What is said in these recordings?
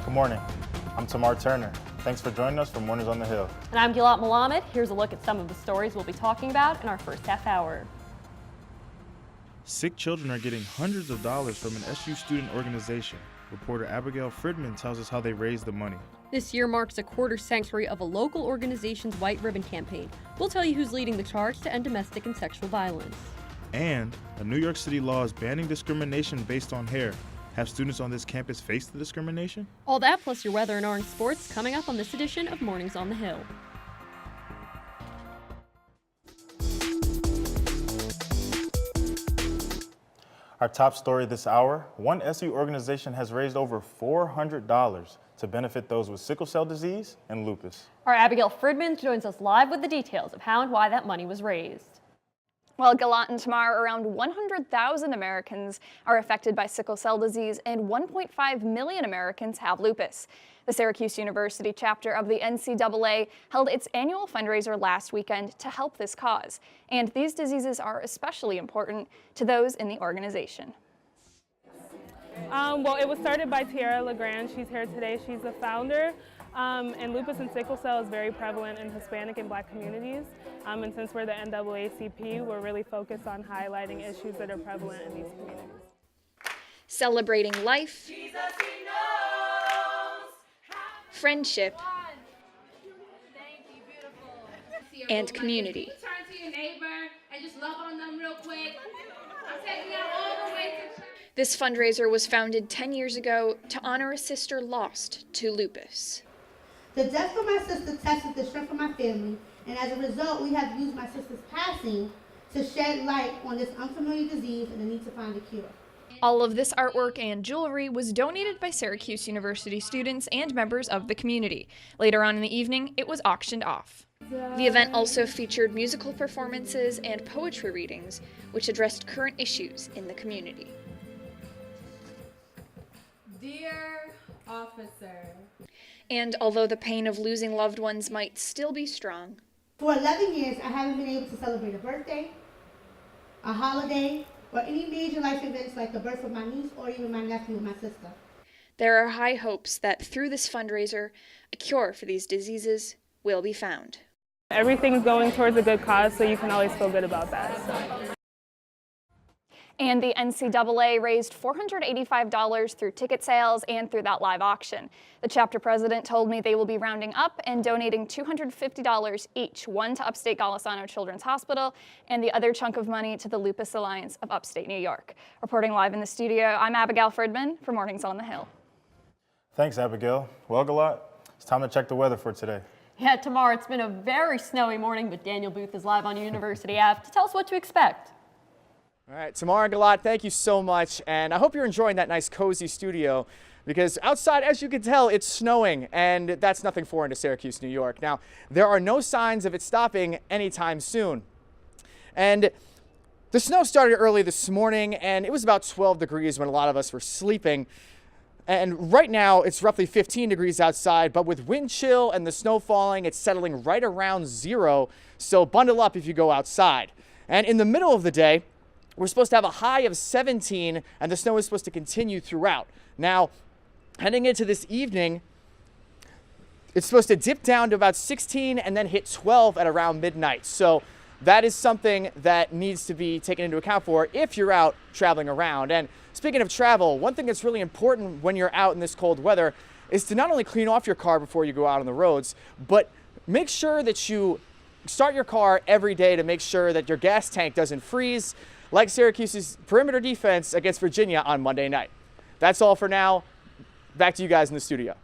Good morning. I'm Tamar Turner. Thanks for joining us for Mornings on the Hill. And I'm Gill Malamed. Here's a look at some of the stories we'll be talking about in our first half hour. Sick children are getting hundreds of dollars from an SU student organization. Reporter Abigail Fridman tells us how they raised the money. This year marks a quarter century of a local organization's White Ribbon campaign. We'll tell you who's leading the charge to end domestic and sexual violence. And a New York City law is banning discrimination based on hair. Have students on this campus faced the discrimination? All that plus your weather and orange sports coming up on this edition of Mornings on the Hill. Our top story this hour, one SU organization has raised over $400 to benefit those with sickle cell disease and lupus. Our Abigail Fridman joins us live with the details of how and why that money was raised. Well, Galat and Tamar, around 100,000 Americans are affected by sickle cell disease and 1.5 million Americans have lupus. The Syracuse University chapter of the NCAA held its annual fundraiser last weekend to help this cause. And these diseases are especially important to those in the organization. Well, it was started by Tiara LeGrand. She's here today. She's the founder. And lupus and sickle cell is very prevalent in Hispanic and Black communities. And since we're the NAACP, we're really focused on highlighting issues that are prevalent in these communities. Celebrating life, friendship, and community. Turn to your neighbor and just love on them real quick. I'm taking them all the way to church. This fundraiser was founded 10 years ago to honor a sister lost to lupus. The death of my sister tested the strength of my family, and as a result, we have used my sister's passing to shed light on this unfamiliar disease and the need to find a cure. All of this artwork and jewelry was donated by Syracuse University students and members of the community. Later on in the evening, it was auctioned off. The event also featured musical performances and poetry readings, which addressed current issues in the community. Dear officer. And although the pain of losing loved ones might still be strong, For 11 years, I haven't been able to celebrate a birthday, a holiday, or any major life events like the birth of my niece or even my nephew or my sister. there are high hopes that through this fundraiser, a cure for these diseases will be found. Everything's going towards a good cause, so you can always feel good about that. And the NCAA raised $485 through ticket sales and through that live auction. The chapter president told me they will be rounding up and donating $250 each, one to Upstate Golisano Children's Hospital and the other chunk of money to the Lupus Alliance of Upstate New York. Reporting live in the studio, I'm Abigail Fridman for Mornings on the Hill. Thanks, Abigail. Well, Galat, it's time to check the weather for today. Yeah, tomorrow it's been a very snowy morning, but Daniel Booth is live on University Ave to tell us what to expect. All right, Tamara and Galat, thank you so much, and I hope you're enjoying that nice cozy studio because outside, as you can tell, it's snowing, and that's nothing foreign to Syracuse, New York. Now, there are no signs of it stopping anytime soon. And the snow started early this morning, and it was about 12 degrees when a lot of us were sleeping. And right now, it's roughly 15 degrees outside, but with wind chill and the snow falling, it's settling right around 0, so bundle up if you go outside. And in the middle of the day, we're supposed to have a high of 17, and the snow is supposed to continue throughout. Now, heading into this evening, it's supposed to dip down to about 16 and then hit 12 at around midnight. So that is something that needs to be taken into account for if you're out traveling around. And speaking of travel, one thing that's really important when you're out in this cold weather is to not only clean off your car before you go out on the roads, but make sure that you start your car every day to make sure that your gas tank doesn't freeze, like Syracuse's perimeter defense against Virginia on Monday night. That's all for now. Back to you guys in the studio.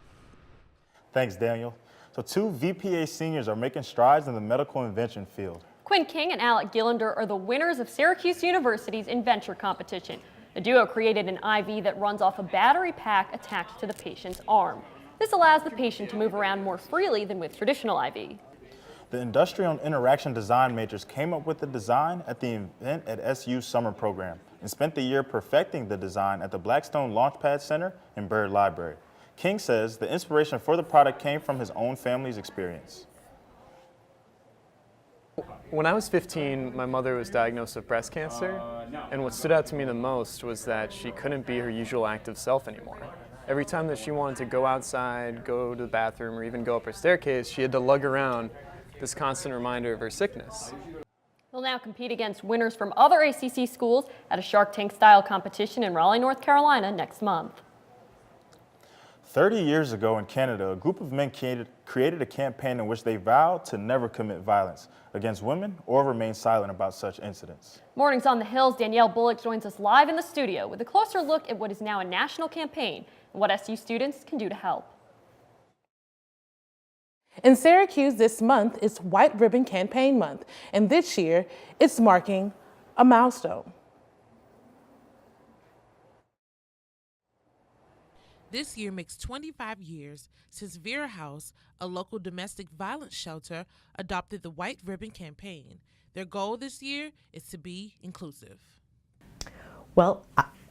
Thanks, Daniel. So 2 VPA seniors are making strides in the medical invention field. Quinn King and Alec Gill are the winners of Syracuse University's Inventor competition. The duo created an IV that runs off a battery pack attached to the patient's arm. This allows the patient to move around more freely than with traditional IV. The Industrial and Interaction Design majors came up with the design at the Invent at SU summer program and spent the year perfecting the design at the Blackstone Launchpad Center and Byrd Library. King says the inspiration for the product came from his own family's experience. When I was 15, my mother was diagnosed with breast cancer, and what stood out to me the most was that she couldn't be her usual active self anymore. Every time that she wanted to go outside, go to the bathroom, or even go up her staircase, she had to lug around this constant reminder of her sickness. They'll now compete against winners from other ACC schools at a Shark Tank-style competition in Raleigh, North Carolina next month. 30 years ago in Canada, a group of men created a campaign in which they vowed to never commit violence against women or remain silent about such incidents. Mornings on the Hill's Danielle Bullock joins us live in the studio with a closer look at what is now a national campaign and what SU students can do to help. In Syracuse this month is White Ribbon Campaign Month, and this year it's marking a milestone. This year makes 25 years since Vera House, a local domestic violence shelter, adopted the White Ribbon Campaign. Their goal this year is to be inclusive. Well,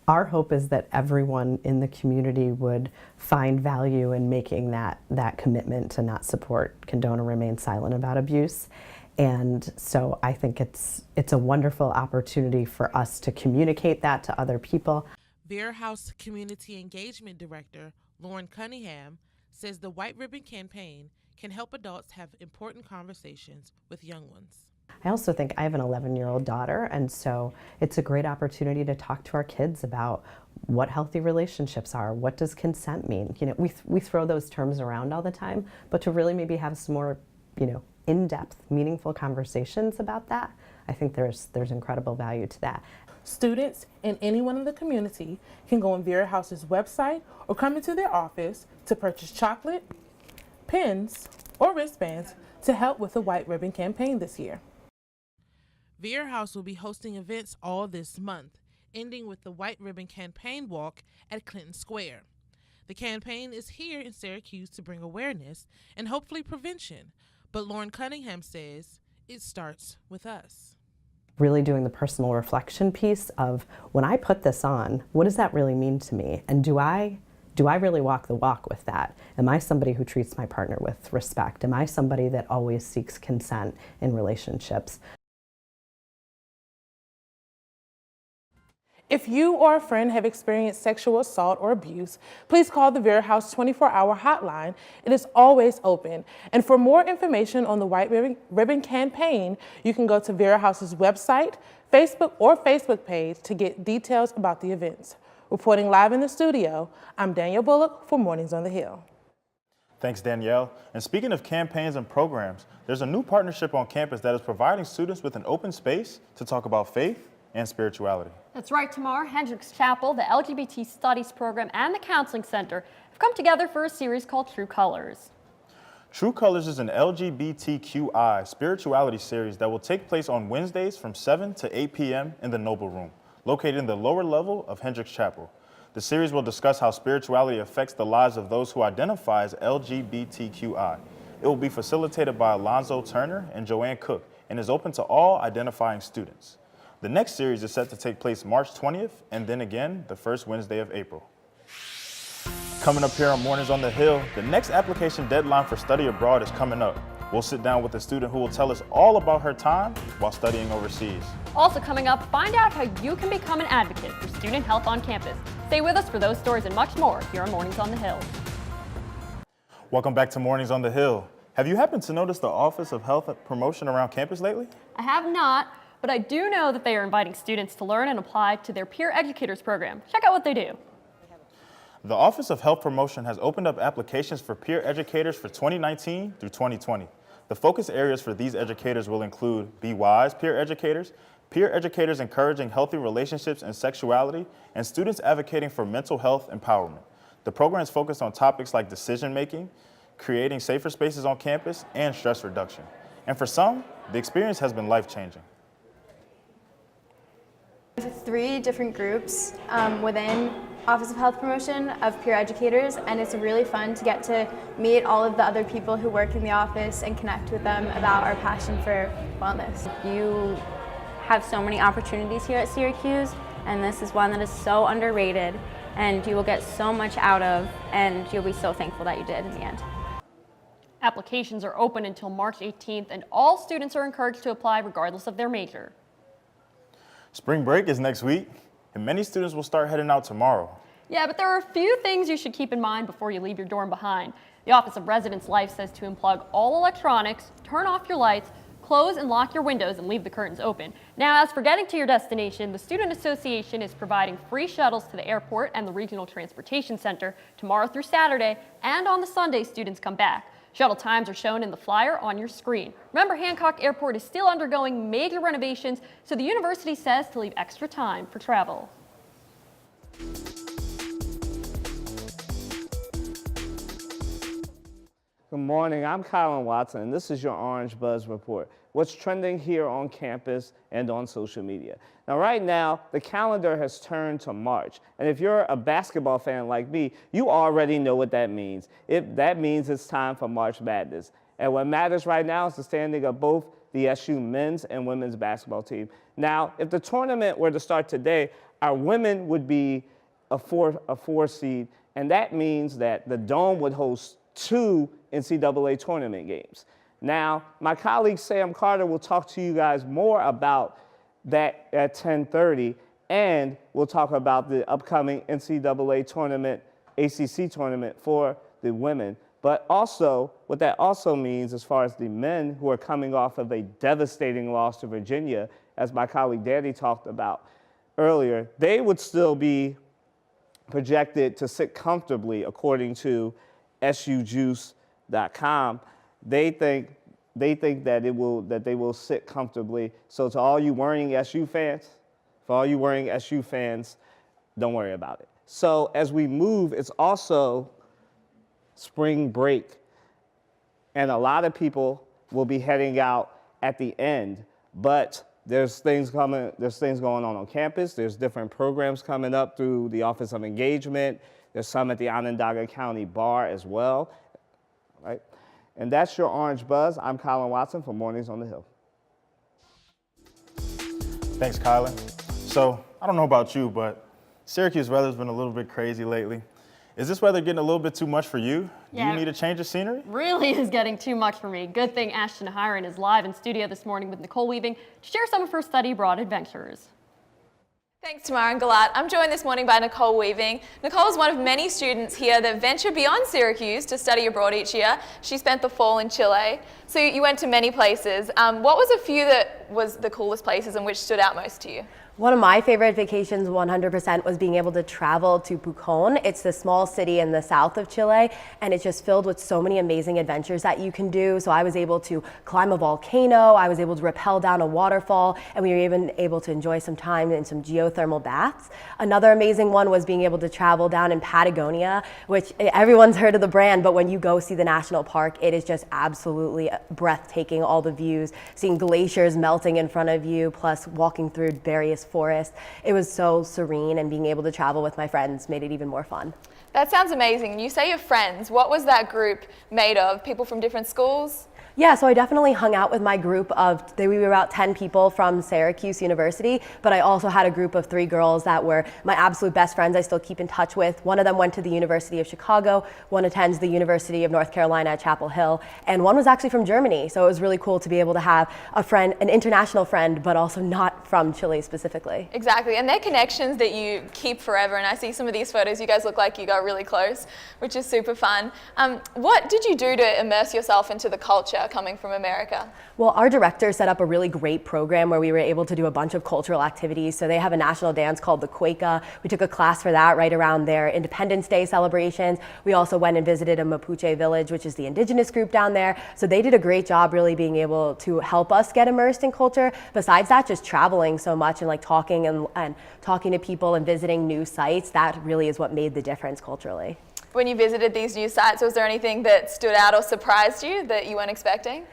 our hope is that everyone in the community would find value in making that commitment to not support, condone, or remain silent about abuse. And so I think it's a wonderful opportunity for us to communicate that to other people. Vera House Community Engagement Director Lauren Cunningham says the White Ribbon Campaign can help adults have important conversations with young ones. I also think I have an 11-year-old daughter, and so it's a great opportunity to talk to our kids about what healthy relationships are, what does consent mean. You know, we throw those terms around all the time, but to really maybe have some more, in-depth, meaningful conversations about that, I think there's incredible value to that. Students and anyone in the community can go on Vera House's website or come into their office to purchase chocolate, pens, or wristbands to help with the White Ribbon Campaign this year. Vera House will be hosting events all this month, ending with the White Ribbon Campaign Walk at Clinton Square. The campaign is here in Syracuse to bring awareness and hopefully prevention, but Lauren Cunningham says it starts with us. Really doing the personal reflection piece of, when I put this on, what does that really mean to me? And do I really walk the walk with that? Am I somebody who treats my partner with respect? Am I somebody that always seeks consent in relationships? If you or a friend have experienced sexual assault or abuse, please call the Vera House 24-hour hotline. It is always open. And for more information on the White Ribbon Campaign, you can go to Vera House's website, Facebook page to get details about the events. Reporting live in the studio, I'm Danielle Bullock for Mornings on the Hill. Thanks, Danielle. And speaking of campaigns and programs, there's a new partnership on campus that is providing students with an open space to talk about faith and spirituality. That's right, Tamar. Hendricks Chapel, the LGBT Studies Program, and the Counseling Center have come together for a series called True Colors. True Colors is an LGBTQI spirituality series that will take place on Wednesdays from 7 to 8 p.m. in the Noble Room, located in the lower level of Hendricks Chapel. The series will discuss how spirituality affects the lives of those who identify as LGBTQI. It will be facilitated by Alonzo Turner and Joanne Cook and is open to all identifying students. The next series is set to take place March 20th and then again the first Wednesday of April. Coming up here on Mornings on the Hill, the next application deadline for study abroad is coming up. We'll sit down with a student who will tell us all about her time while studying overseas. Also coming up, find out how you can become an advocate for student health on campus. Stay with us for those stories and much more here on Mornings on the Hill. Welcome back to Mornings on the Hill. Have you happened to notice the Office of Health Promotion around campus lately? I have not, but I do know that they are inviting students to learn and apply to their Peer Educators program. Check out what they do. The Office of Health Promotion has opened up applications for peer educators for 2019 through 2020. The focus areas for these educators will include Be Wise peer educators encouraging healthy relationships and sexuality, and students advocating for mental health empowerment. The program is focused on topics like decision making, creating safer spaces on campus, and stress reduction. And for some, the experience has been life-changing. There's 3 different groups within Office of Health Promotion of peer educators, and it's really fun to get to meet all of the other people who work in the office and connect with them about our passion for wellness. You have so many opportunities here at Syracuse, and this is one that is so underrated, and you will get so much out of, and you'll be so thankful that you did in the end. Applications are open until March 18th, and all students are encouraged to apply regardless of their major. Spring break is next week, and many students will start heading out tomorrow. Yeah, but there are a few things you should keep in mind before you leave your dorm behind. The Office of Residence Life says to unplug all electronics, turn off your lights, close and lock your windows, and leave the curtains open. Now, as for getting to your destination, the Student Association is providing free shuttles to the airport and the Regional Transportation Center tomorrow through Saturday, and on the Sunday students come back. Shuttle times are shown in the flyer on your screen. Remember, Hancock Airport is still undergoing major renovations, so the university says to leave extra time for travel. Good morning, I'm Colin Watson, and this is your Orange Buzz Report. What's trending here on campus and on social media. Now, right now, the calendar has turned to March, and if you're a basketball fan like me, you already know what that means. That means it's time for March Madness. And what matters right now is the standing of both the SU men's and women's basketball team. Now, if the tournament were to start today, our women would be a four seed, and that means that the Dome would host 2 NCAA tournament games. Now, my colleague Sam Carter will talk to you guys more about that at 10:30, and we'll talk about the upcoming NCAA tournament, ACC tournament for the women. But also, what that also means as far as the men who are coming off of a devastating loss to Virginia, as my colleague Danny talked about earlier, they would still be projected to sit comfortably according to SUjuice.com. They think that they will sit comfortably. So to all you worrying SU fans, don't worry about it. So as we move, it's also spring break, and a lot of people will be heading out at the end. But there's things going on campus. There's different programs coming up through the Office of Engagement. There's some at the Onondaga County Bar as well, right? And that's your Orange Buzz. I'm Colin Watson for Mornings on the Hill. Thanks, Kylan. So, I don't know about you, but Syracuse weather's been a little bit crazy lately. Is this weather getting a little bit too much for you? Do you need a change of scenery? Really is getting too much for me. Good thing Ashton Hiron is live in studio this morning with Nicole Weaving to share some of her study abroad adventures. Thanks, Tamara and Galat. I'm joined this morning by Nicole Weaving. Nicole is one of many students here that venture beyond Syracuse to study abroad each year. She spent the fall in Chile. So you went to many places. What was a few that was the coolest places and which stood out most to you? One of my favorite vacations 100% was being able to travel to Pucón. It's the small city in the south of Chile, and it's just filled with so many amazing adventures that you can do. So I was able to climb a volcano, I was able to rappel down a waterfall, and we were even able to enjoy some time in some geothermal baths. Another amazing one was being able to travel down in Patagonia, which everyone's heard of the brand, but when you go see the national park, it is just absolutely breathtaking, all the views, seeing glaciers melting in front of you, plus walking through various forest. It was so serene, and being able to travel with my friends made it even more fun. That sounds amazing. You say your friends. What was that group made of? People from different schools? Yeah, so I definitely hung out with my group of, we were about 10 people from Syracuse University, but I also had a group of 3 girls that were my absolute best friends I still keep in touch with. One of them went to the University of Chicago, one attends the University of North Carolina at Chapel Hill, and one was actually from Germany. So it was really cool to be able to have a friend, an international friend, but also not from Chile specifically. Exactly, and they're connections that you keep forever, and I see some of these photos, you guys look like you got really close, which is super fun. What did you do to immerse yourself into the culture coming from America? Well, our director set up a really great program where we were able to do a bunch of cultural activities. So they have a national dance called the Cueca. We took a class for that right around their Independence Day celebrations. We also went and visited a Mapuche village, which is the indigenous group down there. So they did a great job really being able to help us get immersed in culture. Besides that, just traveling so much and like talking and talking to people and visiting new sites, that really is what made the difference culturally. When you visited these new sites, was there anything that stood out or surprised you that you weren't expecting?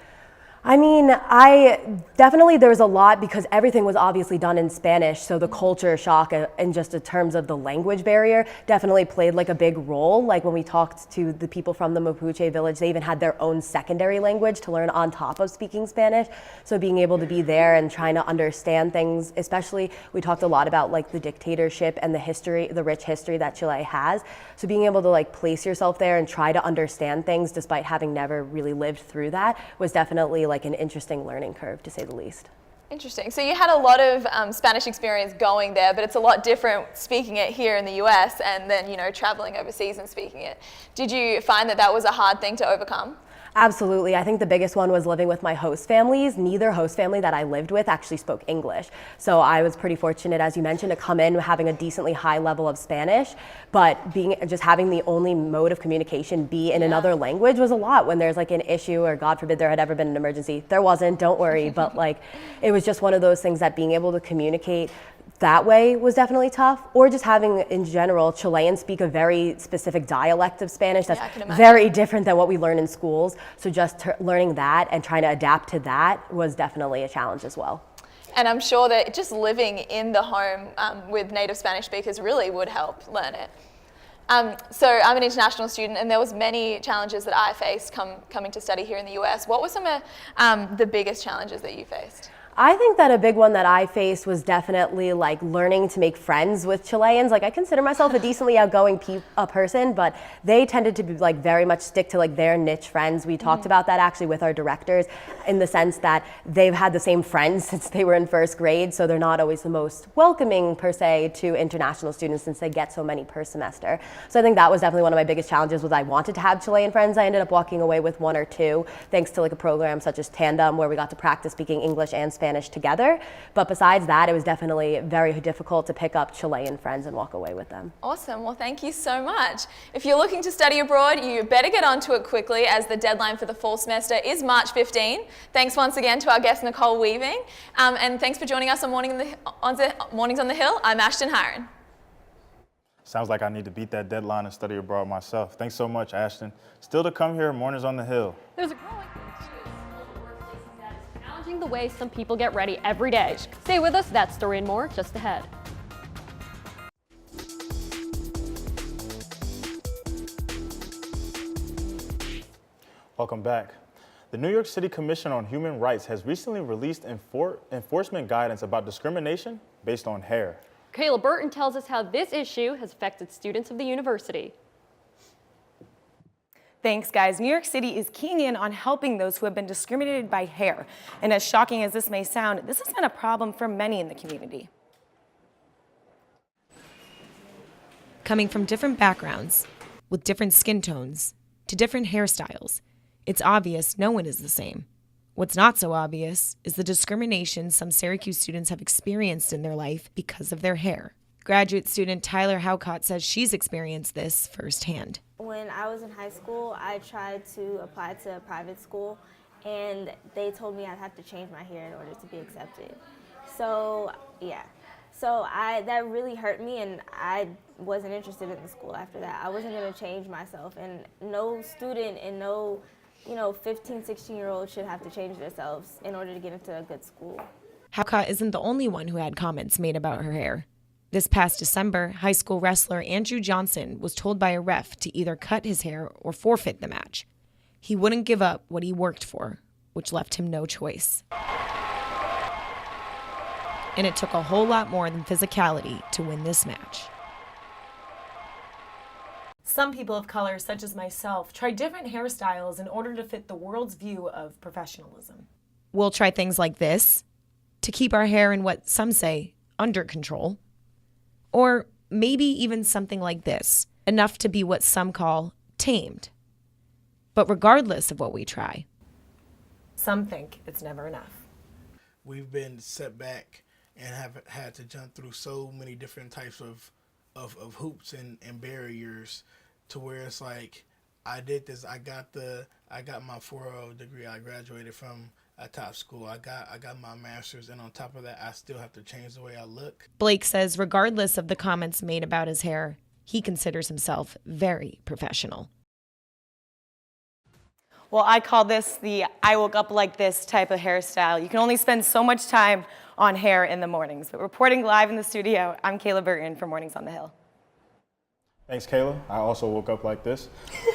I mean, there was a lot because everything was obviously done in Spanish, so the culture shock and just in terms of the language barrier definitely played like a big role. Like when we talked to the people from the Mapuche village, they even had their own secondary language to learn on top of speaking Spanish. So being able to be there and trying to understand things, especially we talked a lot about like the dictatorship and the history, the rich history that Chile has. So being able to like place yourself there and try to understand things despite having never really lived through that was definitely like an interesting learning curve, to say the least. Interesting. So you had a lot of Spanish experience going there, but it's a lot different speaking it here in the US and then, traveling overseas and speaking it. Did you find that that was a hard thing to overcome? Absolutely. I think the biggest one was living with my host families. Neither host family that I lived with actually spoke English. So I was pretty fortunate, as you mentioned, to come in having a decently high level of Spanish, but just having the only mode of communication be in another language was a lot when there's like an issue or God forbid there had ever been an emergency. There wasn't, don't worry, but like it was just one of those things that being able to communicate that way was definitely tough, or just having in general Chileans speak a very specific dialect of Spanish that's very different than what we learn in schools. So just learning that and trying to adapt to that was definitely a challenge as well. And I'm sure that just living in the home with native Spanish speakers really would help learn it. So I'm an international student, and there was many challenges that I faced coming to study here in the US. What were some of the biggest challenges that you faced? I think that a big one that I faced was definitely like learning to make friends with Chileans. Like I consider myself a decently outgoing person, but they tended to be like very much stick to like their niche friends. We talked about that actually with our directors in the sense that they've had the same friends since they were in first grade. So they're not always the most welcoming per se to international students since they get so many per semester. So I think that was definitely one of my biggest challenges was I wanted to have Chilean friends. I ended up walking away with one or two thanks to like a program such as Tandem where we got to practice speaking English and Spanish together. But besides that, it was definitely very difficult to pick up Chilean friends and walk away with them. Awesome. Well, thank you so much. If you're looking to study abroad, you better get onto it quickly as the deadline for the fall semester is March 15. Thanks once again to our guest, Nicole Weaving. And thanks for joining us on Mornings on the Hill. I'm Ashton Hiron. Sounds like I need to beat that deadline and study abroad myself. Thanks so much, Ashton. Still to come here, Mornings on the Hill. There's a growing the way some people get ready every day. Stay with us, that story and more just ahead. Welcome back. The New York City Commission on Human Rights has recently released enforcement guidance about discrimination based on hair. Kayla Burton tells us how this issue has affected students of the university. Thanks, guys. New York City is keying in on helping those who have been discriminated by hair. And as shocking as this may sound, this has been a problem for many in the community. Coming from different backgrounds, with different skin tones, to different hairstyles, it's obvious no one is the same. What's not so obvious is the discrimination some Syracuse students have experienced in their life because of their hair. Graduate student Tyler Howcott says she's experienced this firsthand. When I was in high school, I tried to apply to a private school, and they told me I'd have to change my hair in order to be accepted. So, yeah. So that really hurt me, and I wasn't interested in the school after that. I wasn't going to change myself, and no student and no 15, 16-year-old should have to change themselves in order to get into a good school. Howcott isn't the only one who had comments made about her hair. This past December, high school wrestler Andrew Johnson was told by a ref to either cut his hair or forfeit the match. He wouldn't give up what he worked for, which left him no choice. And it took a whole lot more than physicality to win this match. Some people of color, such as myself, try different hairstyles in order to fit the world's view of professionalism. We'll try things like this to keep our hair in what some say under control. Or maybe even something like this, enough to be what some call tamed. But regardless of what we try, some think it's never enough. We've been set back and have had to jump through so many different types of hoops and barriers to where it's like, I did this, I got my 4.0 degree, I graduated from a top school, I got my master's, and on top of that, I still have to change the way I look. Blake says regardless of the comments made about his hair, he considers himself very professional. Well, I call this the I woke up like this type of hairstyle. You can only spend so much time on hair in the mornings. But reporting live in the studio, I'm Kayla Burton for Mornings on the Hill. Thanks, Kayla. I also woke up like this.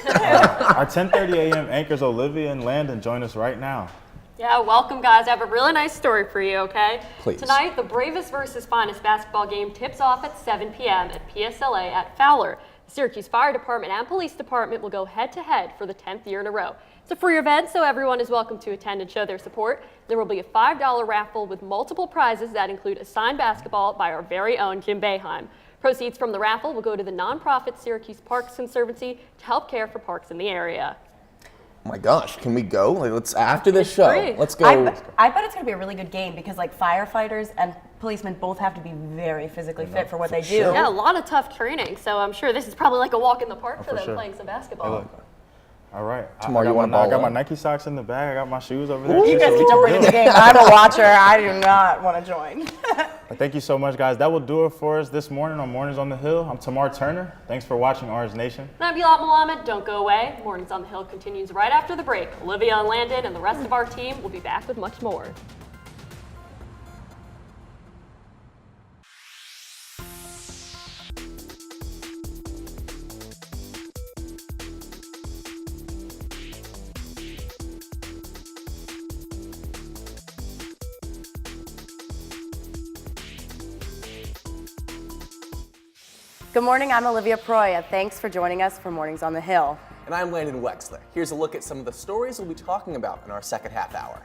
Our 10:30 a.m. anchors Olivia and Landon join us right now. Yeah, welcome, guys. I have a really nice story for you, okay? Please. Tonight, the Bravest versus Finest basketball game tips off at 7 p.m. at PSLA at Fowler. The Syracuse Fire Department and Police Department will go head-to-head for the 10th year in a row. It's a free event, so everyone is welcome to attend and show their support. There will be a $5 raffle with multiple prizes that include a signed basketball by our very own Kim Boeheim. Proceeds from the raffle will go to the nonprofit Syracuse Parks Conservancy to help care for parks in the area. Oh my gosh, can we go? Like, let's after this show. free. Let's go. I bet it's going to be a really good game because like firefighters and policemen both have to be very physically fit for what they do. Yeah, a lot of tough training, so I'm sure this is probably like a walk in the park for them sure. playing some basketball. All right. Tomorrow you I want to ball got my up? Nike socks in the bag. I got my shoes over there. Ooh, you too, guys so can we jump right good. into the game. I'm a watcher. I do not want to join. Thank you so much, guys. That will do it for us this morning on Mornings on the Hill. I'm Tamar Turner. Thanks for watching Orange Nation. And I'm Gilad Mohammed. Don't go away. Mornings on the Hill continues right after the break. Olivia and Landon and the rest of our team will be back with much more. Good morning, I'm Olivia Proya. Thanks for joining us for Mornings on the Hill. And I'm Landon Wexler. Here's a look at some of the stories we'll be talking about in our second half hour.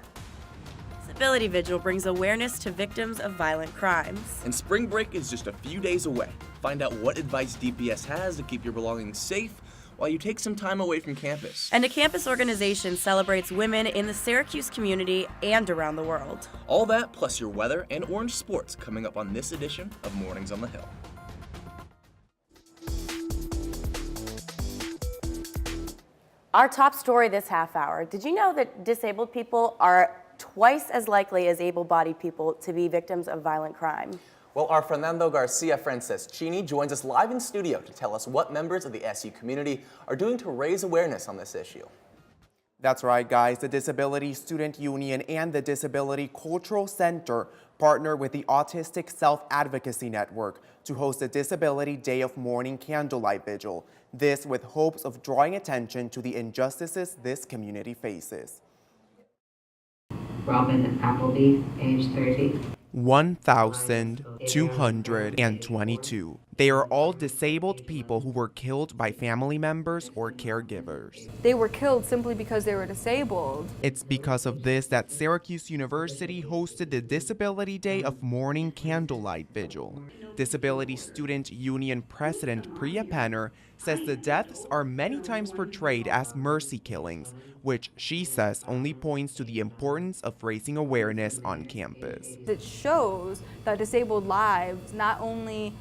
Disability Vigil brings awareness to victims of violent crimes. And spring break is just a few days away. Find out what advice DPS has to keep your belongings safe while you take some time away from campus. And a campus organization celebrates women in the Syracuse community and around the world. All that plus your weather and orange sports coming up on this edition of Mornings on the Hill. Our top story this half hour. Did you know that disabled people are twice as likely as able-bodied people to be victims of violent crime? Well, our Fernando Garcia Franceschini joins us live in studio to tell us what members of the SU community are doing to raise awareness on this issue. That's right, guys. The Disability Student Union and the Disability Cultural Center partner with the Autistic Self-Advocacy Network to host a Disability Day of Mourning Candlelight Vigil. This with hopes of drawing attention to the injustices this community faces. Robin Appleby, age 30. 1,222. They are all disabled people who were killed by family members or caregivers. They were killed simply because they were disabled. It's because of this that Syracuse University hosted the Disability Day of Mourning Candlelight Vigil. Disability Student Union President Priya Penner says the deaths are many times portrayed as mercy killings, which she says only points to the importance of raising awareness on campus. It shows that disabled lives not only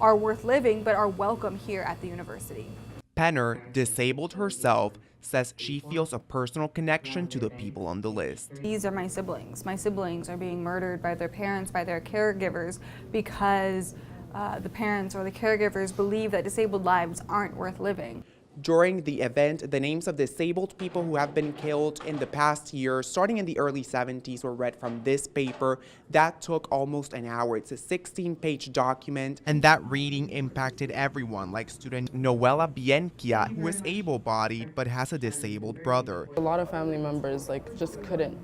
are worth living, but are welcome here at the university. Penner, disabled herself, says she feels a personal connection to the people on the list. These are my siblings. My siblings are being murdered by their parents, by their caregivers, because the parents or the caregivers believe that disabled lives aren't worth living. During the event, the names of disabled people who have been killed in the past year, starting in the early 70s, were read from this paper. That took almost an hour. It's a 16-page document, and that reading impacted everyone, like student Noella Bienquia, who is able-bodied but has a disabled brother. A lot of family members just couldn't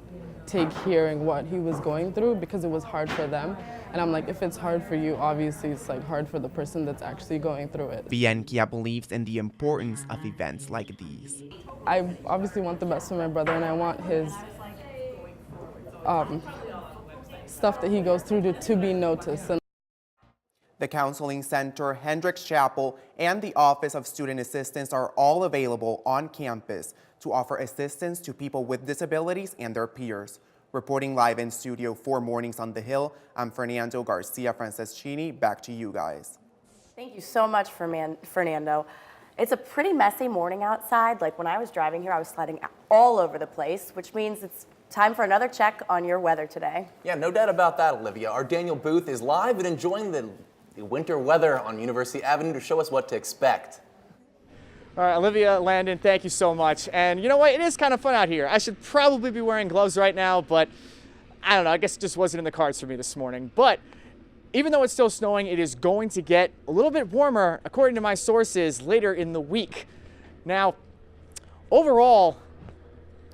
take hearing what he was going through because it was hard for them. And I'm like, if it's hard for you, obviously it's hard for the person that's actually going through it. Bienquia believes in the importance of events like these. I obviously want the best for my brother, and I want his stuff that he goes through to be noticed. The Counseling Center, Hendricks Chapel, and the Office of Student Assistance are all available on campus to offer assistance to people with disabilities and their peers. Reporting live in studio for Mornings on the Hill, I'm Fernando Garcia Franceschini. Back to you guys. Thank you so much, Fernando. It's a pretty messy morning outside. Like when I was driving here, I was sledding all over the place, which means it's time for another check on your weather today. Yeah, no doubt about that, Olivia. Our Daniel Booth is live and enjoying the winter weather on University Avenue to show us what to expect. All right, Olivia, Landon, thank you so much. And you know what? It is kind of fun out here. I should probably be wearing gloves right now, but I don't know. I guess it just wasn't in the cards for me this morning. But even though it's still snowing, it is going to get a little bit warmer, according to my sources, later in the week. Now, overall,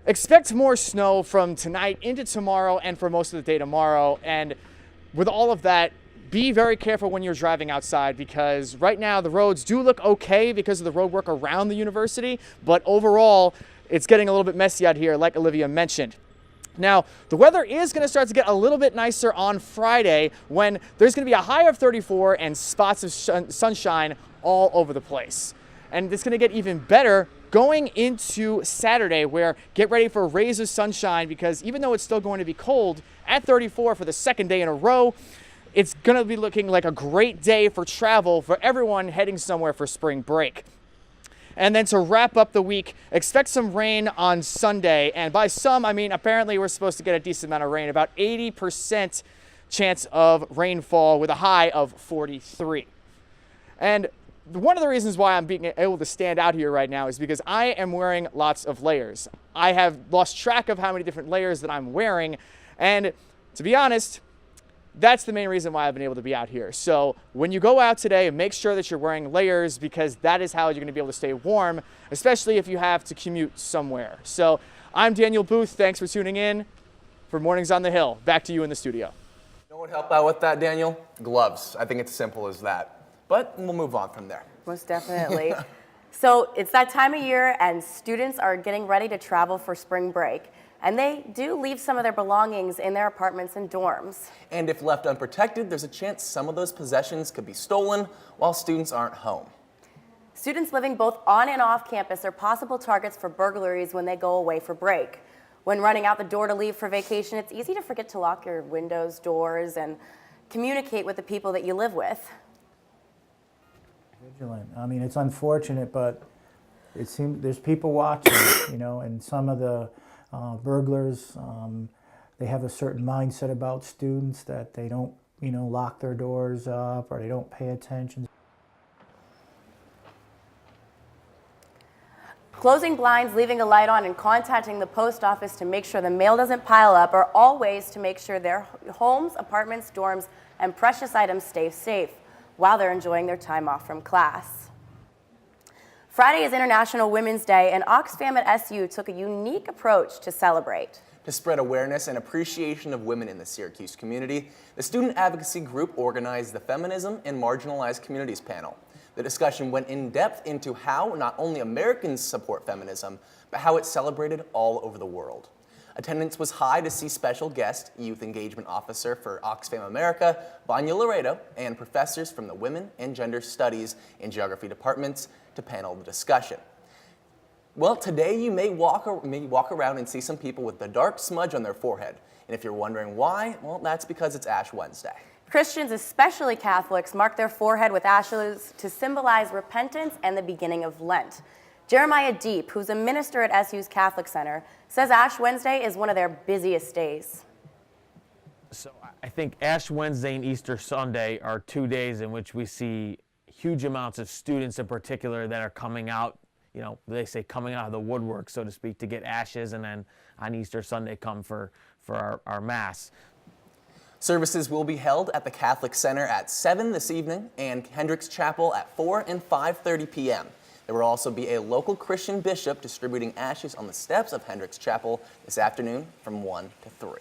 expect more snow from tonight into tomorrow and for most of the day tomorrow. And with all of that, be very careful when you're driving outside, because right now the roads do look okay because of the road work around the university, but overall it's getting a little bit messy out here, like Olivia mentioned. Now, the weather is going to start to get a little bit nicer on Friday, when there's going to be a high of 34 and spots of sunshine all over the place. And it's going to get even better going into Saturday, where get ready for rays of sunshine, because even though it's still going to be cold at 34 for the second day in a row, it's going to be looking like a great day for travel for everyone heading somewhere for spring break. And then to wrap up the week, expect some rain on Sunday. And by some, I mean apparently we're supposed to get a decent amount of rain, about 80% chance of rainfall with a high of 43. And one of the reasons why I'm being able to stand out here right now is because I am wearing lots of layers. I have lost track of how many different layers that I'm wearing. And to be honest, that's the main reason why I've been able to be out here. So when you go out today, make sure that you're wearing layers, because that is how you're going to be able to stay warm, especially if you have to commute somewhere. So I'm Daniel Booth. Thanks for tuning in for Mornings on the Hill. Back to you in the studio. You know what would help out with that, Daniel? Gloves. I think it's simple as that. But we'll move on from there. Most definitely. So it's that time of year, and students are getting ready to travel for spring break. And they do leave some of their belongings in their apartments and dorms. And if left unprotected, there's a chance some of those possessions could be stolen while students aren't home. Students living both on and off campus are possible targets for burglaries when they go away for break. When running out the door to leave for vacation, it's easy to forget to lock your windows, doors, and communicate with the people that you live with. Vigilant. I mean, it's unfortunate, but it seems there's people watching, you know, and some of the burglars, they have a certain mindset about students that they don't, you know, lock their doors up, or they don't pay attention. Closing blinds, leaving a light on, and contacting the post office to make sure the mail doesn't pile up are all ways to make sure their homes, apartments, dorms, and precious items stay safe while they're enjoying their time off from class. Friday is International Women's Day, and Oxfam at SU took a unique approach to celebrate. To spread awareness and appreciation of women in the Syracuse community, the student advocacy group organized the Feminism in Marginalized Communities panel. The discussion went in depth into how not only Americans support feminism, but how it's celebrated all over the world. Attendance was high to see special guest, Youth Engagement Officer for Oxfam America, Vanya Laredo, and professors from the Women and Gender Studies and Geography departments to panel the discussion. Well, today you may walk around and see some people with the dark smudge on their forehead. And if you're wondering why, well, that's because it's Ash Wednesday. Christians, especially Catholics, mark their forehead with ashes to symbolize repentance and the beginning of Lent. Jeremiah Deep, who's a minister at SU's Catholic Center, says Ash Wednesday is one of their busiest days. So I think Ash Wednesday and Easter Sunday are 2 days in which we see huge amounts of students in particular that are coming out, you know, they say coming out of the woodwork, so to speak, to get ashes, and then on Easter Sunday come for our Mass. Services will be held at the Catholic Center at 7 this evening and Hendricks Chapel at 4 and 5:30 p.m. There will also be a local Christian bishop distributing ashes on the steps of Hendricks Chapel this afternoon from 1 to 3.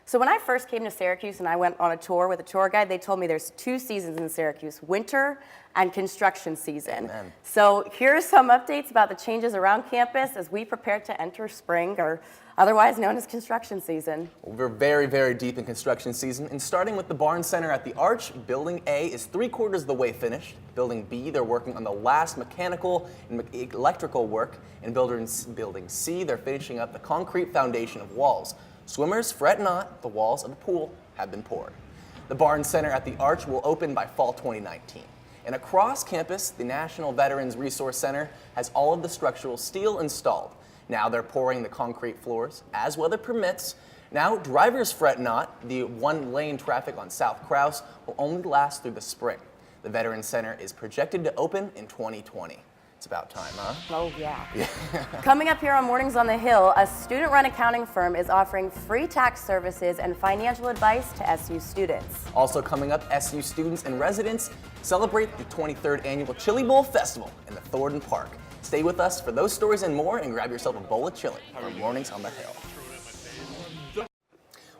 So when I first came to Syracuse and I went on a tour with a tour guide, they told me there's 2 seasons in Syracuse, winter and construction season. Amen. So here are some updates about the changes around campus as we prepare to enter spring, or otherwise known as construction season. We're very, very deep in construction season, and starting with the Barnes Center at the Arch, Building A is 3/4 of the way finished. Building B, they're working on the last mechanical and electrical work. And Building C, they're finishing up the concrete foundation of walls. Swimmers, fret not, the walls of the pool have been poured. The Barnes Center at the Arch will open by fall 2019. And across campus, the National Veterans Resource Center has all of the structural steel installed. Now they're pouring the concrete floors as weather permits. Now drivers fret not, the 1-lane traffic on South Krause will only last through the spring. The Veterans Center is projected to open in 2020. It's about time, huh? Oh, yeah. Coming up here on Mornings on the Hill, a student-run accounting firm is offering free tax services and financial advice to SU students. Also coming up, SU students and residents celebrate the 23rd Annual Chili Bowl Festival in the Thornton Park. Stay with us for those stories and more, and grab yourself a bowl of chili for Mornings on the Hill.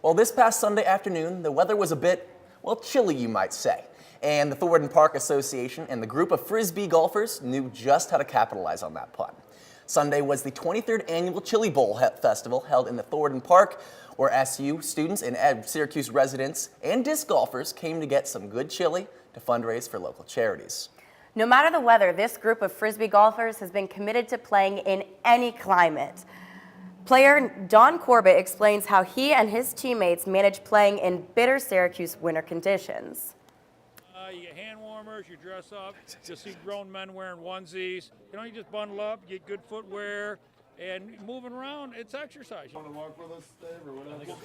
Well, this past Sunday afternoon, the weather was a bit, Well, chilly, you might say. And the Thornton Park Association and the group of Frisbee golfers knew just how to capitalize on that pun. Sunday was the 23rd annual Chili Bowl Festival held in the Thornton Park, where SU students and Syracuse residents and disc golfers came to get some good chili to fundraise for local charities. No matter the weather, this group of Frisbee golfers has been committed to playing in any climate. Player Don Corbett explains how he and his teammates manage playing in bitter Syracuse winter conditions. You get hand warmers, you dress up, you'll see grown men wearing onesies. You just bundle up, get good footwear, and moving around, it's exercise. You want to walk with us, Dave, or whatever?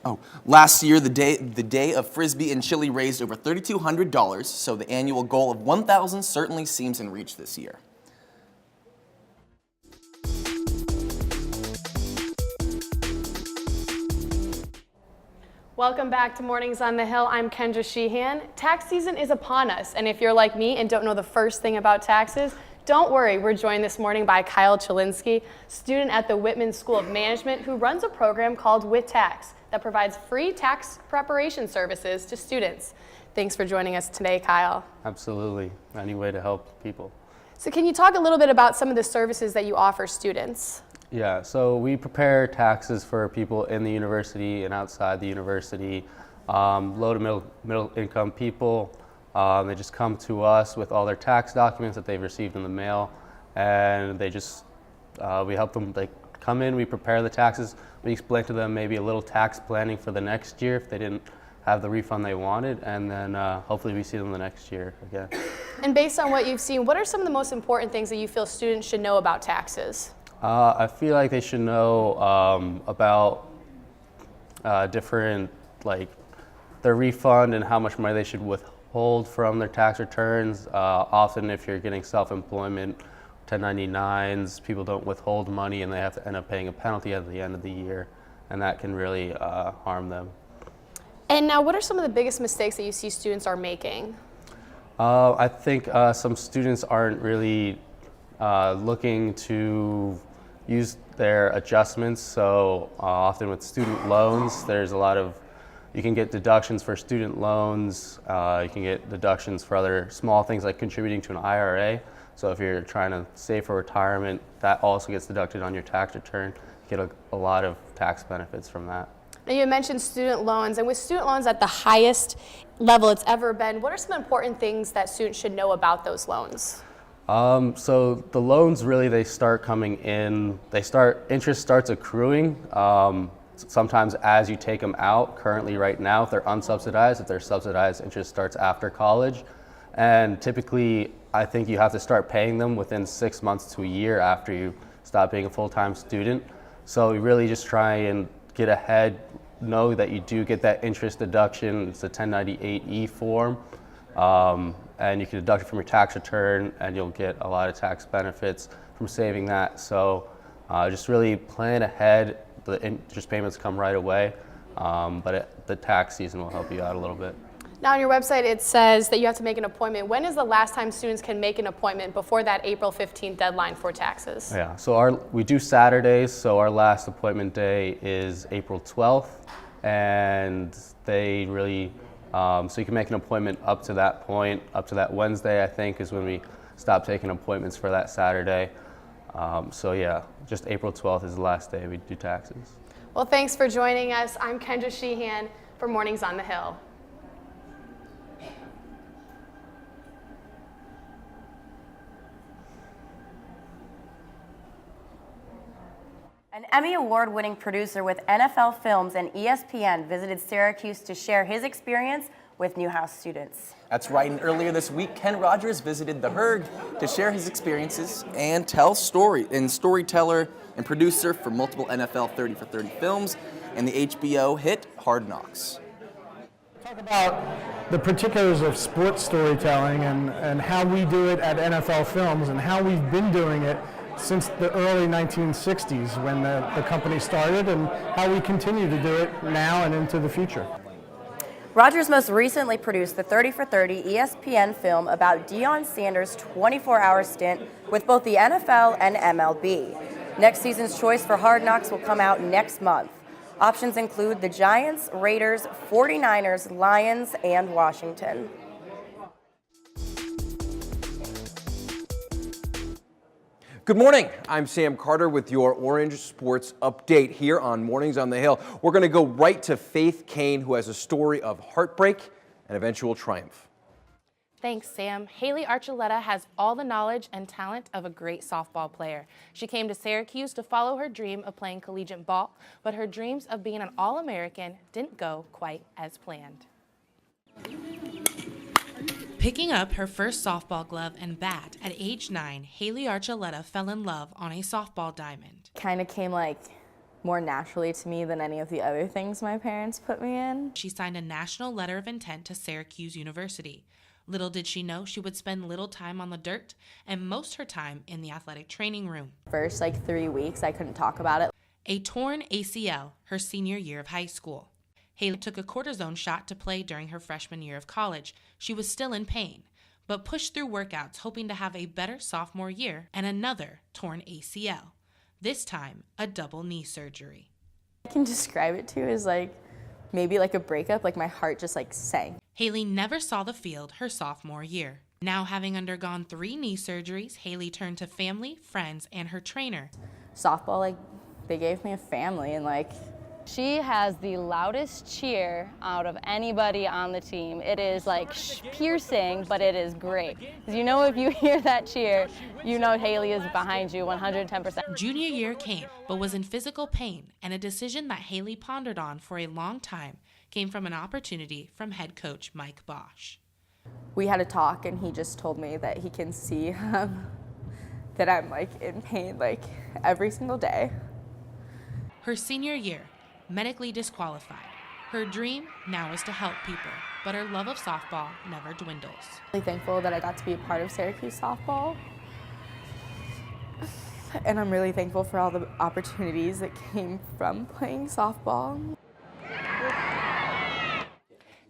Oh, last year, the day of Frisbee and Chili raised over $3,200, so the annual goal of $1,000 certainly seems in reach this year. Welcome back to Mornings on the Hill. I'm Kendra Sheehan. Tax season is upon us, and if you're like me and don't know the first thing about taxes, don't worry. We're joined this morning by Kyle Chilinsky, student at the Whitman School of Management, who runs a program called With Tax that provides free tax preparation services to students. Thanks for joining us today, Kyle. Absolutely. Any way to help people. So can you talk a little bit about some of the services that you offer students? Yeah, so we prepare taxes for people in the university and outside the university, low to middle income people. They just come to us with all their tax documents that they've received in the mail, and they just, we help them, they come in, we prepare the taxes, we explain to them maybe a little tax planning for the next year if they didn't have the refund they wanted, and then hopefully we see them the next year again. And based on what you've seen, what are some of the most important things that you feel students should know about taxes? I feel like they should know about different, like their refund and how much money they should withhold from their tax returns. Often if you're getting self-employment, 1099s, people don't withhold money and they have to end up paying a penalty at the end of the year, and that can really harm them. And now what are some of the biggest mistakes that you see students are making? I think some students aren't really looking to use their adjustments. So often with student loans, there's a lot of, you can get deductions for student loans, you can get deductions for other small things like contributing to an IRA. So if you're trying to save for retirement, that also gets deducted on your tax return. You get a lot of tax benefits from that. Now you mentioned student loans, and with student loans at the highest level it's ever been, what are some important things that students should know about those loans? So the loans really, they start coming in, interest starts accruing sometimes as you take them out. Currently right now, if they're unsubsidized, if they're subsidized, interest starts after college. And typically, I think you have to start paying them within 6 months to a year after you stop being a full-time student. So we really just try and get ahead, know that you do get that interest deduction. It's a 1098E form. And you can deduct it from your tax return, and you'll get a lot of tax benefits from saving that. So just really plan ahead. The interest payments come right away, but the tax season will help you out a little bit. Now on your website it says that you have to make an appointment. When is the last time students can make an appointment before that April 15th deadline for taxes? Yeah, so we do Saturdays, so our last appointment day is April 12th, and they really, so you can make an appointment up to that point, up to that Wednesday, I think, is when we stop taking appointments for that Saturday. So yeah, just April 12th is the last day we do taxes. Well, thanks for joining us. I'm Kendra Sheehan for Mornings on the Hill. An Emmy Award-winning producer with NFL Films and ESPN visited Syracuse to share his experience with Newhouse students. That's right, and earlier this week, Ken Rogers visited the Herd to share his experiences and tell storyteller and producer for multiple NFL 30 for 30 films and the HBO hit Hard Knocks. Talk about the particulars of sports storytelling and how we do it at NFL Films and how we've been doing it since the early 1960s when the company started, and how we continue to do it now and into the future. Rogers most recently produced the 30 for 30 ESPN film about Deion Sanders' 24-hour stint with both the NFL and MLB. Next season's choice for Hard Knocks will come out next month. Options include the Giants, Raiders, 49ers, Lions, and Washington. Good morning. I'm Sam Carter with your Orange Sports Update here on Mornings on the Hill. We're going to go right to Faith Kane, who has a story of heartbreak and eventual triumph. Thanks, Sam. Haley Archuleta has all the knowledge and talent of a great softball player. She came to Syracuse to follow her dream of playing collegiate ball, but her dreams of being an All-American didn't go quite as planned. Picking up her first softball glove and bat at age 9, Haley Archuleta fell in love on a softball diamond. Kind of came more naturally to me than any of the other things my parents put me in. She signed a national letter of intent to Syracuse University. Little did she know she would spend little time on the dirt and most her time in the athletic training room. First 3 weeks I couldn't talk about it. A torn ACL her senior year of high school. Haley took a cortisone shot to play during her freshman year of college. She was still in pain, but pushed through workouts hoping to have a better sophomore year and another torn ACL. This time, a double knee surgery. I can describe it too as maybe a breakup, my heart just sank. Haley never saw the field her sophomore year. Now having undergone 3 knee surgeries, Haley turned to family, friends, and her trainer. Softball, they gave me a family and She has the loudest cheer out of anybody on the team. It is piercing, but it is great. Because if you hear that cheer, Haley is behind you 110%. Junior year came, but was in physical pain, and a decision that Haley pondered on for a long time came from an opportunity from head coach Mike Bosch. We had a talk, and he just told me that he can see that I'm in pain every single day. Her senior year, medically disqualified. Her dream now is to help people, but her love of softball never dwindles. I'm really thankful that I got to be a part of Syracuse softball. And I'm really thankful for all the opportunities that came from playing softball.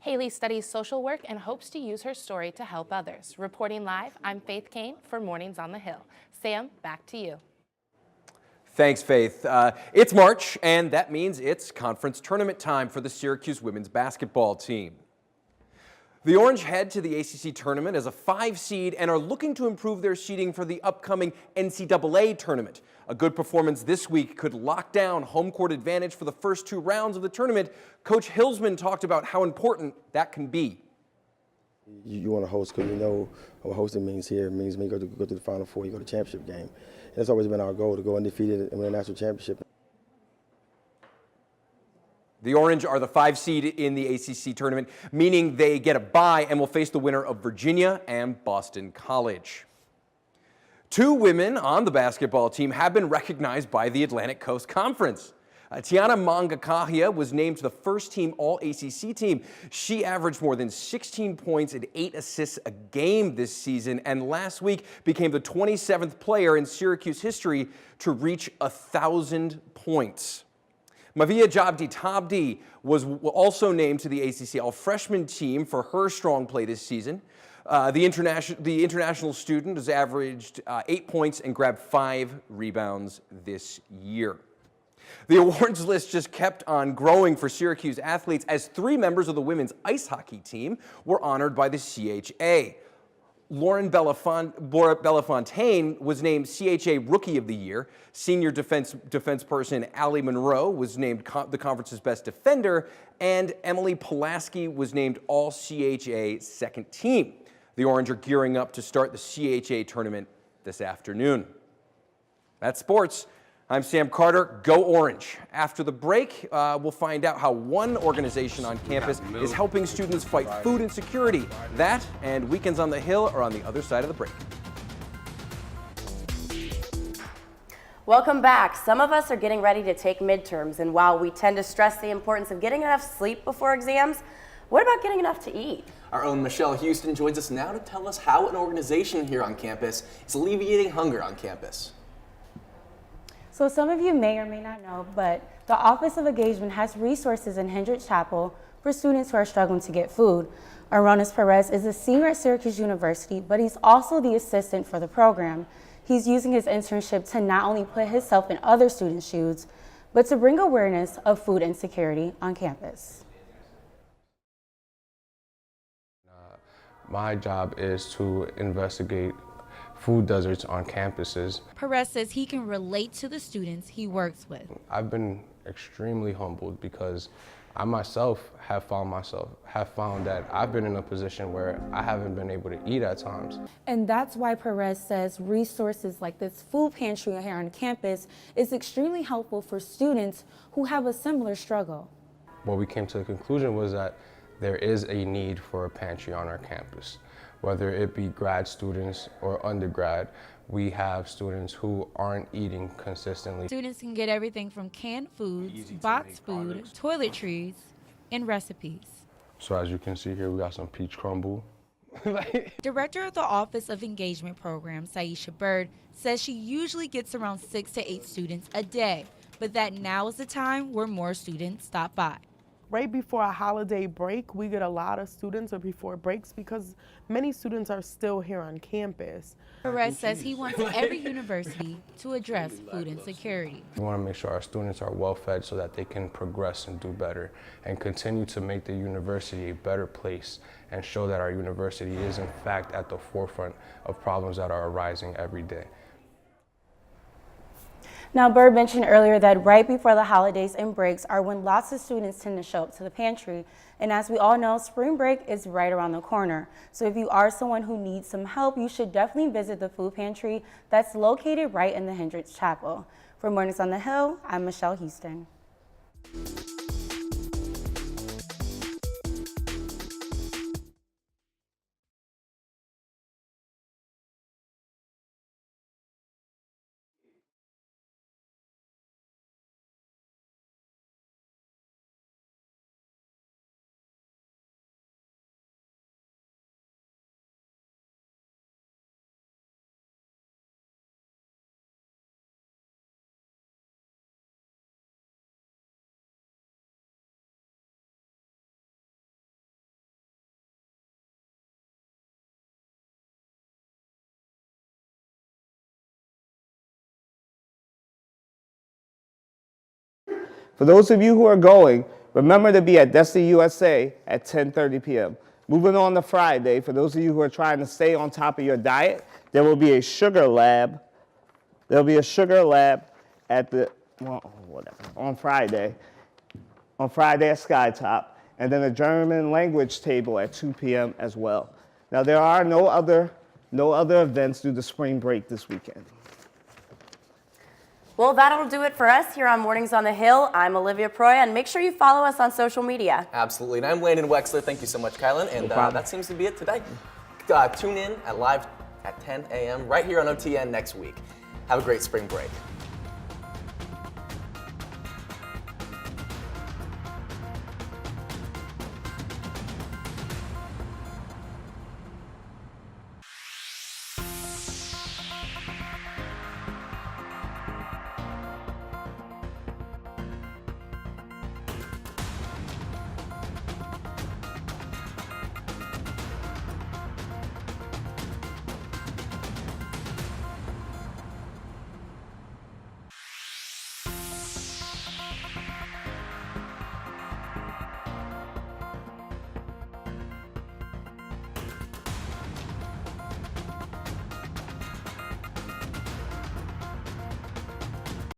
Haley studies social work and hopes to use her story to help others. Reporting live, I'm Faith Kane for Mornings on the Hill. Sam, back to you. Thanks, Faith. It's March, and that means it's conference tournament time for the Syracuse women's basketball team. The Orange head to the ACC tournament as a 5 seed and are looking to improve their seeding for the upcoming NCAA tournament. A good performance this week could lock down home court advantage for the first 2 rounds of the tournament. Coach Hilsman talked about how important that can be. You want to host because what hosting means here. It means go to the Final Four, you go to the championship game. That's always been our goal, to go undefeated and win a national championship. The Orange are the 5 seed in the ACC tournament, meaning they get a bye and will face the winner of Virginia and Boston College. 2 women on the basketball team have been recognized by the Atlantic Coast Conference. Tiana Mangakahia was named to the first-team All-ACC team. She averaged more than 16 points and 8 assists a game this season, and last week became the 27th player in Syracuse history to reach 1,000 points. Mavia Jabdi Tabdi was also named to the ACC All-Freshman team for her strong play this season. The international student has averaged 8 points and grabbed 5 rebounds this year. The awards list just kept on growing for Syracuse athletes as 3 members of the women's ice hockey team were honored by the CHA. Lauren Belafontaine was named CHA Rookie of the Year. Senior defense person Allie Monroe was named the conference's best defender, and Emily Pulaski was named All-CHA second team. The Orange are gearing up to start the CHA tournament this afternoon. That's sports. I'm Sam Carter. Go Orange. After the break, we'll find out how one organization on campus is helping students fight food insecurity. That and Weekends on the Hill are on the other side of the break. Welcome back. Some of us are getting ready to take midterms, and while we tend to stress the importance of getting enough sleep before exams, what about getting enough to eat? Our own Michelle Houston joins us now to tell us how an organization here on campus is alleviating hunger on campus. So some of you may or may not know, but the Office of Engagement has resources in Hendrick Chapel for students who are struggling to get food. Aronis Perez is a senior at Syracuse University, but he's also the assistant for the program. He's using his internship to not only put himself in other students' shoes, but to bring awareness of food insecurity on campus. My job is to investigate food deserts on campuses. Perez says he can relate to the students he works with. I've been extremely humbled because I myself have found that I've been in a position where I haven't been able to eat at times. And that's why Perez says resources like this food pantry here on campus is extremely helpful for students who have a similar struggle. What we came to the conclusion was that there is a need for a pantry on our campus. Whether it be grad students or undergrad, we have students who aren't eating consistently. Students can get everything from canned foods, boxed food, toiletries, and recipes. So as you can see here, we got some peach crumble. Director of the Office of Engagement Programs, Saisha Bird, says she usually gets around 6 to 8 students a day, but that now is the time where more students stop by. Right before a holiday break, we get a lot of students, or before breaks, because many students are still here on campus. Perez says he wants every university to address food insecurity. We want to make sure our students are well fed so that they can progress and do better and continue to make the university a better place and show that our university is in fact at the forefront of problems that are arising every day. Now, Bird mentioned earlier that right before the holidays and breaks are when lots of students tend to show up to the pantry. And as we all know, spring break is right around the corner. So if you are someone who needs some help, you should definitely visit the food pantry that's located right in the Hendricks Chapel. For Mornings on the Hill, I'm Michelle Houston. For those of you who are going, remember to be at Destiny USA at 10:30 p.m. Moving on to Friday, for those of you who are trying to stay on top of your diet, there will be a sugar lab. There'll be a sugar lab at on Friday at Skytop, and then a German language table at 2 p.m. as well. Now there are no other events due to spring break this weekend. Well, that'll do it for us here on Mornings on the Hill. I'm Olivia Proy, and make sure you follow us on social media. Absolutely. And I'm Landon Wexler. Thank you so much, Kylan. And that seems to be it today. Tune in live at 10 a.m. right here on OTN next week. Have a great spring break.